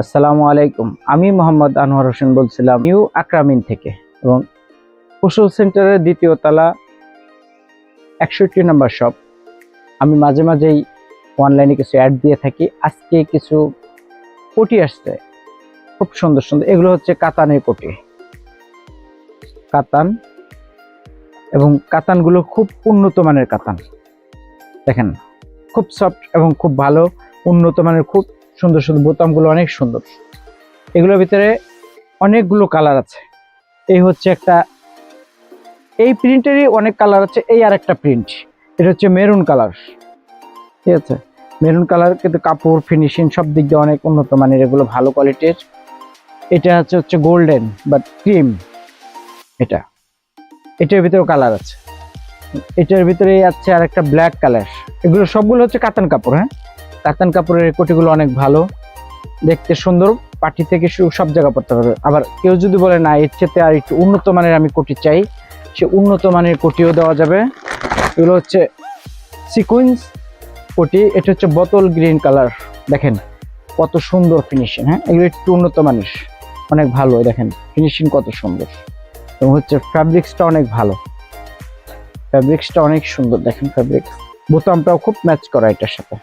আসসালামু আলাইকুম। আমি মোহাম্মদ আনোয়ার হোসেন বলছিলাম নিউ আকরামিন থেকে, এবং কুশল সেন্টারের দ্বিতীয় তলা 61 নম্বর শপ। আমি মাঝে মাঝেই অনলাইনে কিছু অ্যাড দিয়ে থাকি। আজকে কিছু কোটি আসছে, খুব সুন্দর সুন্দর। এগুলো হচ্ছে কাতানের কোটি, কাতান, এবং কাতানগুলো খুব উন্নত মানের কাতান। দেখেন, খুব সফট এবং খুব ভালো, উন্নত মানের, খুব সুন্দর সুন্দর। বোতামগুলো অনেক সুন্দর। এগুলোর ভিতরে অনেকগুলো কালার আছে। এই হচ্ছে একটা, এই প্রিন্টেরই অনেক কালার আছে। এই আর একটা প্রিন্ট, এটা হচ্ছে মেরুন কালার। ঠিক আছে, মেরুন কালার, কিন্তু কাপড় ফিনিশিং সব দিক দিয়ে অনেক উন্নত মানের, এগুলো ভালো কোয়ালিটির। এটা হচ্ছে গোল্ডেন বা ক্রিম। এটার ভিতরেও কালার আছে। এটার ভিতরে আছে আর একটা ব্ল্যাক কালার। এগুলো সবগুলো হচ্ছে কাতান কাপড়। হ্যাঁ, কাতান কাপড়ের কোটিগুলো অনেক ভালো, দেখতে সুন্দর, পার্টি থেকে সব জায়গা পড়তে পারবে। আবার কেউ যদি বলে না, এর চেয়ে আর একটু উন্নত মানের আমি কোটি চাই, সে উন্নত মানের কোটিও দেওয়া যাবে। এগুলো হচ্ছে সিকুয়েন্স কোটি। এটা হচ্ছে বোতল গ্রিন কালার। দেখেন কত সুন্দর ফিনিশিং। হ্যাঁ, এগুলো একটু উন্নত মানের, অনেক ভালো। দেখেন ফিনিশিং কত সুন্দর, এবং হচ্ছে ফ্যাব্রিক্সটা অনেক ভালো, ফ্যাব্রিক্সটা অনেক সুন্দর। দেখেন ফ্যাব্রিক্স, বোতামটাও খুব ম্যাচ করা এটার সাথে।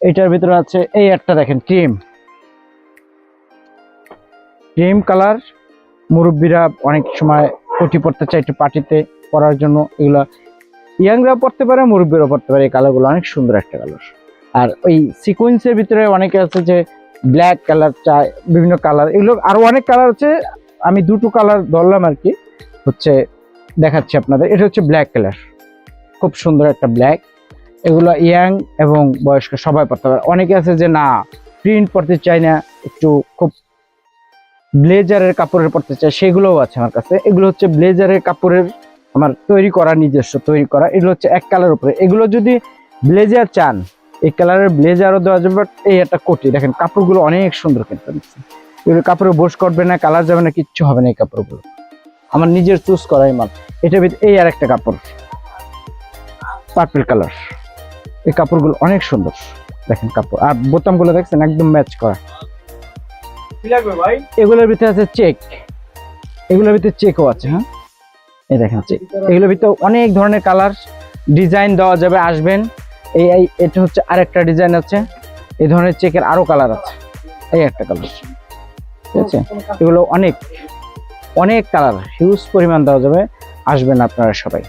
এটার ভিতরে আছে এই একটা, দেখেন ক্রিম কালার। মুরব্বীরা অনেক সময় কোটি পড়তে চায় একটু পার্টিতে পরার জন্য, এগুলা ইয়াংরা পড়তে পারে, মুরব্বীরাও পড়তে পারে। এই কালারগুলো অনেক সুন্দর একটা কালার। আর ওই সিকোয়েন্সের ভিতরে অনেকে আছে যে ব্ল্যাক কালার চায়, বিভিন্ন কালার, এগুলো আরো অনেক কালার আছে। আমি দুটো কালার ধরলাম আর কি, হচ্ছে দেখাচ্ছি আপনাদের। এটা হচ্ছে ব্ল্যাক কালার, খুব সুন্দর একটা ব্ল্যাক। এগুলো ইয়াং এবং বয়স্ক সবাই পড়তে পারে। অনেকে আছে যে না, প্রিন্ট পড়তে চায় না, একটু খুব ব্লেজারের কাপড়ের পড়তে চায়, সেগুলোও আছে আমার কাছে। এগুলো হচ্ছে ব্লেজারের কাপড়ের, আমার তৈরি করা, নিজস্ব তৈরি করা। এগুলো হচ্ছে এক কালার উপরে। এগুলো যদি ব্লেজার চান, এই কালারের ব্লেজারও দেওয়া যাবে। এই একটা কোটি, দেখেন কাপড়গুলো অনেক সুন্দর, কিন্তু এগুলো কাপড়ে বস করবে না, কালার যাবে না, কিচ্ছু হবে না। এই কাপড়গুলো আমার নিজের চুজ করাই মাল। এটা এই আর একটা কাপড়, পার্পল কালার। এই কাপড়গুলো অনেক সুন্দর, দেখেন কাপড়। আর বোতামগুলো দেখছেন একদম ম্যাচ করা। এগুলোর ভিতরে আছে চেক, এগুলোর ভিতরে চেকও আছে। হ্যাঁ, এই দেখেন চেক। এগুলোর ভিতরে অনেক ধরনের কালার ডিজাইন দেওয়া যাবে, আসবেন। এটা হচ্ছে আরেকটা ডিজাইন আছে। এই ধরনের চেকের আরো কালার আছে। এই একটা কালার, ঠিক আছে। এগুলো অনেক অনেক কালার, হিউজ পরিমাণ দেওয়া যাবে, আসবেন আপনারা সবাই।